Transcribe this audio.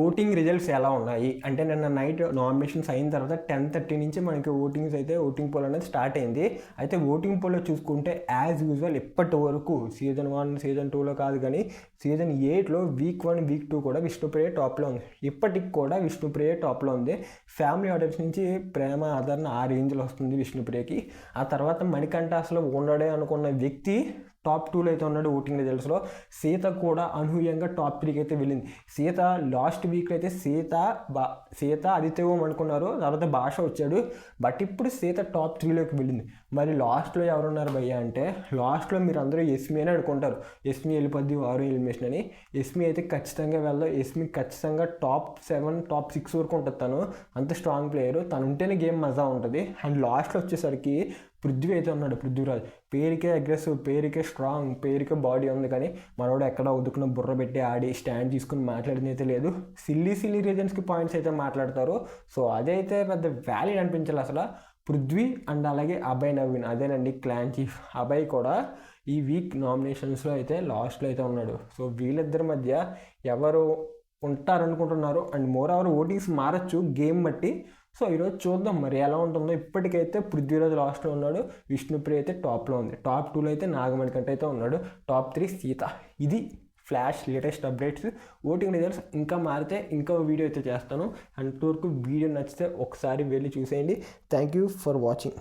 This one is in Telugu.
ఓటింగ్ రిజల్ట్స్ ఎలా ఉన్నాయి అంటే నిన్న నైట్ నామినేషన్స్ అయిన తర్వాత 10:30 నుంచి మనకి ఓటింగ్ పోల్ అనేది స్టార్ట్ అయింది. అయితే ఓటింగ్ పోల్లో చూసుకుంటే యాజ్ యూజువల్ ఇప్పటి వరకు సీజన్ 1 సీజన్ 2లో కాదు కానీ సీజన్ 8లో వీక్ 1 వీక్ 2 కూడా విష్ణుప్రియ టాప్లో ఉంది. ఇప్పటికి కూడా విష్ణుప్రియ టాప్లో ఉంది. ఫ్యామిలీ ఆడియన్స్ నుంచి ప్రేమ ఆదరణ ఆ రేంజ్లో వస్తుంది విష్ణుప్రియకి. ఆ తర్వాత మణికంఠ అసలు ఉండడే అనుకున్న వ్యక్తి టాప్ 2లో అయితే ఉన్నాడు ఓటింగ్ రిజల్ట్స్లో. సీత కూడా అనూహ్యంగా టాప్ 3కి అయితే వెళ్ళింది. సీత లాస్ట్ వీక్లో అయితే సీత ఆదిత్య ఓం అనుకున్నారు, తర్వాత భాష వచ్చాడు. బట్ ఇప్పుడు సీత టాప్ 3లోకి వెళ్ళింది. మరి లాస్ట్లో ఎవరున్నారు భయ్య అంటే లాస్ట్లో మీరు అందరూ ఎస్మి అని అనుకుంటారు. ఎస్మి వెళ్ళిపోద్ది వారు ఎలిమినేషన్ అని. ఎస్మి అయితే ఖచ్చితంగా వెళ్దాం. ఎస్మి ఖచ్చితంగా టాప్ 7 టాప్ 6 వరకు ఉంటుంది. తను అంత స్ట్రాంగ్ ప్లేయర్. తను ఉంటేనే గేమ్ మజా ఉంటుంది. అండ్ లాస్ట్లో వచ్చేసరికి పృథ్వీ అయితే ఉన్నాడు. పృథ్వీరాజ్ పేరుకే అగ్రెసివ్, పేరుకే స్ట్రాంగ్, పేరుకే బాడీ ఉంది, కానీ మనోడు ఎక్కడ వదుకున్న బుర్ర పెట్టి ఆడి స్టాండ్ తీసుకుని మాట్లాడింది అయితే లేదు. సిల్లీ రీజన్స్కి పాయింట్స్ అయితే మాట్లాడతారు. సో అదైతే పెద్ద వ్యాలిడ్ అనిపించాలి అసలు. పృథ్వీ అండ్ అలాగే అభయ్ నవీన్, అదేనండి క్లాన్ చీఫ్ అభయ్ కూడా ఈ వీక్ నామినేషన్స్లో అయితే లాస్ట్లో అయితే ఉన్నాడు. సో వీళ్ళిద్దరి మధ్య ఎవరు ఉంటారనుకుంటున్నారు. అండ్ మోర్ ఓవర్ ఓటింగ్స్ మారచ్చు గేమ్ బట్టి. సో ఈరోజు చూద్దాం మరి ఎలా ఉంటుందో. ఇప్పటికైతే పృథ్వీరాజ్ లాస్ట్లో ఉన్నాడు, విష్ణుప్రియ అయితే టాప్లో ఉంది. టాప్ 2లో అయితే నాగమణికంఠ అయితే ఉన్నాడు. టాప్ 3 సీత. ఇది flash latest updates. Voting results ఇంకా మారితే ఇంకా వీడియో అయితే చేస్తాను. అంతవరకు వీడియో నచ్చితే ఒకసారి వెళ్ళి చూసేయండి. Thank you for watching.